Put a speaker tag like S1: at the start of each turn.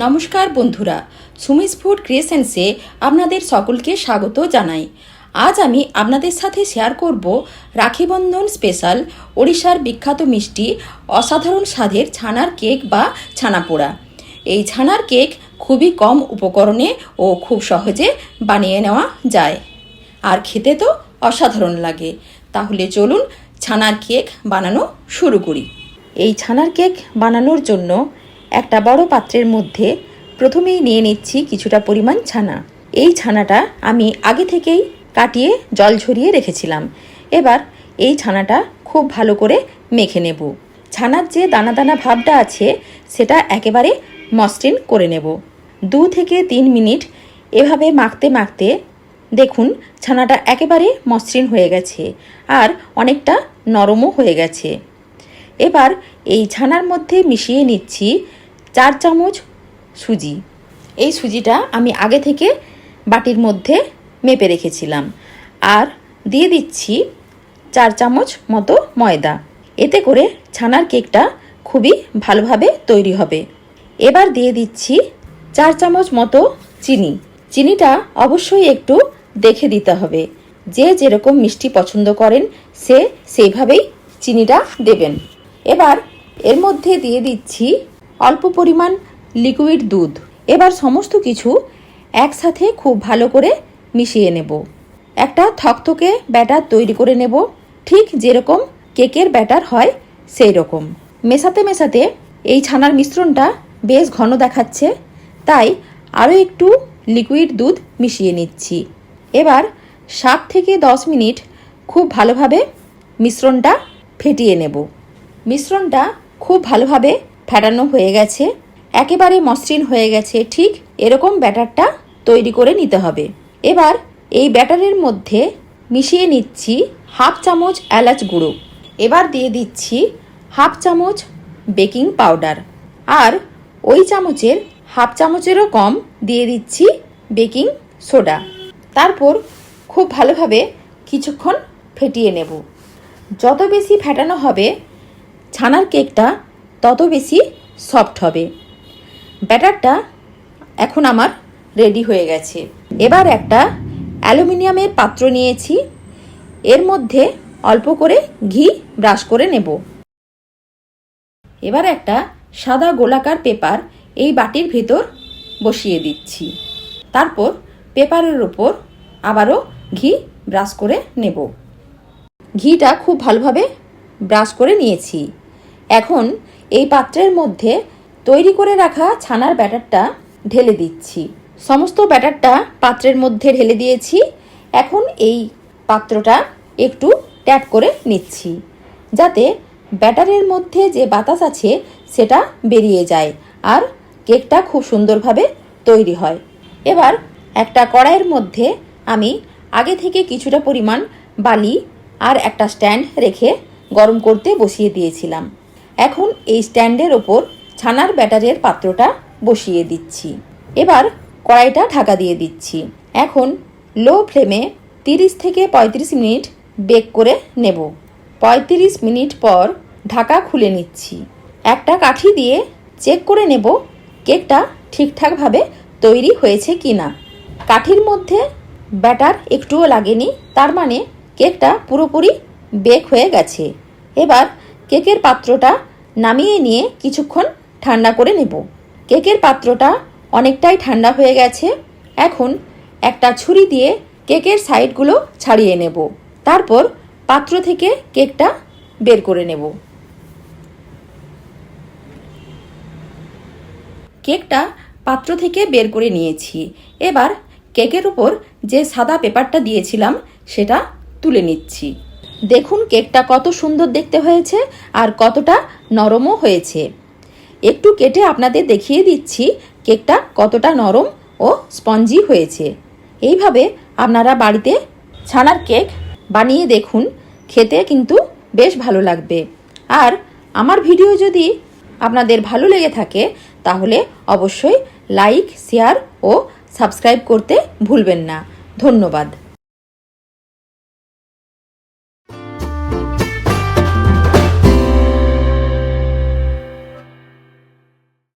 S1: নমস্কার বন্ধুরা, সুমিস ফুড ক্রিয়েশনসে আপনাদের সকলকে স্বাগত জানাই। আজ আমি আপনাদের সাথে শেয়ার করব রাখিবন্ধন স্পেশাল ওড়িশার বিখ্যাত মিষ্টি অসাধারণ স্বাদের ছানার কেক বা ছানাপোড়া। এই ছানার কেক খুবই কম উপকরণে ও খুব সহজে বানিয়ে নেওয়া যায়, আর খেতে তো অসাধারণ লাগে। তাহলে চলুন ছানার কেক বানানো শুরু করি। এই ছানার কেক বানানোর জন্য একটা বড় পাত্রের মধ্যে প্রথমেই নিয়ে নিচ্ছি কিছুটা পরিমাণ ছানা। এই ছানাটা আমি আগে থেকেই কাটিয়ে জল ঝরিয়ে রেখেছিলাম। এবার এই ছানাটা খুব ভালো করে মেখে নেব। ছানার যে দানা দানা ভাবটা আছে সেটা একেবারে মসৃণ করে নেব। 2 থেকে 3 মিনিট এভাবে মাখতে মাখতে দেখুন ছানাটা একেবারে মসৃণ হয়ে গেছে আর অনেকটা নরমও হয়ে গেছে। এবার এই ছানার মধ্যে মিশিয়ে নিচ্ছি 4 চামচ সুজি। এই সুজিটা আমি আগে থেকে বাটির মধ্যে মেপে রেখেছিলাম। আর দিয়ে দিচ্ছি 4 চামচ মতো ময়দা। এতে করে ছানার কেকটা খুবই ভালোভাবে তৈরি হবে। এবার দিয়ে দিচ্ছি 4 চামচ মতো চিনি। চিনিটা অবশ্যই একটু দেখে দিতে হবে। যে যেরকম মিষ্টি পছন্দ করেন সে সেইভাবেই চিনিটা দেবেন। এবার এর মধ্যে দিয়ে দিচ্ছি অল্প পরিমাণ লিকুইড দুধ। এবার সমস্ত কিছু একসাথে খুব ভালো করে মিশিয়ে নেব। একটা থকথকে ব্যাটার তৈরি করে নেব, ঠিক যেরকম কেকের ব্যাটার হয় সেই রকম। মেশাতে মেশাতে এই ছানার মিশ্রণটা বেশ ঘন দেখাচ্ছে, তাই আরও একটু লিকুইড দুধ মিশিয়ে নিচ্ছি। এবার 7 থেকে 10 মিনিট খুব ভালোভাবে মিশ্রণটা ফেটিয়ে নেব। মিশ্রণটা খুব ভালোভাবে ফেটানো হয়ে গেছে, একেবারে মসৃণ হয়ে গেছে। ঠিক এরকম ব্যাটারটা তৈরি করে নিতে হবে। এবার এই ব্যাটারের মধ্যে মিশিয়ে নিচ্ছি 1/2 চামচ এলাচ গুঁড়ো। এবার দিয়ে দিচ্ছি 1/2 চামচ বেকিং পাউডার, আর ওই চামচের 1/2 চামচেরও কম দিয়ে দিচ্ছি বেকিং সোডা। তারপর খুব ভালোভাবে কিছুক্ষণ ফেটিয়ে নেব। যত বেশি ফেটানো হবে ছানার কেকটা তত বেশি সফট হবে। ব্যাটারটা এখন আমার রেডি হয়ে গেছে। এবার একটা অ্যালুমিনিয়ামের পাত্র নিয়েছি, এর মধ্যে অল্প করে ঘি ব্রাশ করে নেব। এবার একটা সাদা গোলাকার পেপার এই বাটির ভেতর বসিয়ে দিচ্ছি। তারপর পেপারের ওপর আবারও ঘি ব্রাশ করে নেব। ঘিটা খুব ভালোভাবে ব্রাশ করে নিয়েছি। এখন এই পাত্রের মধ্যে তৈরি করে রাখা ছানার ব্যাটারটা ঢেলে দিচ্ছি। সমস্ত ব্যাটারটা পাত্রের মধ্যে ঢেলে দিয়েছি। এখন এই পাত্রটা একটু ট্যাপ করে নিচ্ছি, যাতে ব্যাটারের মধ্যে যে বাতাস আছে সেটা বেরিয়ে যায় আর কেকটা খুব সুন্দরভাবে তৈরি হয়। এবার একটা কড়াইয়ের মধ্যে আমি আগে থেকে কিছুটা পরিমাণ বালি আর একটা স্ট্যান্ড রেখে গরম করতে বসিয়ে দিয়েছিলাম। এখন এই স্ট্যান্ডের ওপর ছানার ব্যাটারের পাত্রটা বসিয়ে দিচ্ছি। এবার কড়াইটা ঢাকা দিয়ে দিচ্ছি। এখন লো ফ্লেমে 30 থেকে 35 মিনিট বেক করে নেব। 35 মিনিট পর ঢাকা খুলে নিচ্ছি। একটা কাঠি দিয়ে চেক করে নেব কেকটা ঠিকঠাকভাবে তৈরি হয়েছে কি না। কাঠির মধ্যে ব্যাটার একটুও লাগেনি, তার মানে কেকটা পুরোপুরি বেক হয়ে গেছে। এবার কেকের পাত্রটা নামিয়ে নিয়ে কিছুক্ষণ ঠান্ডা করে নেব। কেকের পাত্রটা অনেকটাই ঠান্ডা হয়ে গেছে। এখন একটা ছুরি দিয়ে কেকের সাইডগুলো ছাড়িয়ে নেব। তারপর পাত্র থেকে কেকটা বের করে নেব। কেকটা পাত্র থেকে বের করে নিয়েছি। এবার কেকের উপর যে সাদা পেপারটা দিয়েছিলাম সেটা তুলে নিচ্ছি। দেখুন কেকটা কত সুন্দর দেখতে হয়েছে আর কতটা নরমও হয়েছে। একটু কেটে আপনাদের দেখিয়ে দিচ্ছি কেকটা কতটা নরম ও স্পঞ্জি হয়েছে। এইভাবে আপনারা বাড়িতে ছানার কেক বানিয়ে দেখুন, খেতে কিন্তু বেশ ভালো লাগবে। আর আমার ভিডিও যদি আপনাদের ভালো লেগে থাকে তাহলে অবশ্যই লাইক, শেয়ার ও সাবস্ক্রাইব করতে ভুলবেন না। ধন্যবাদ।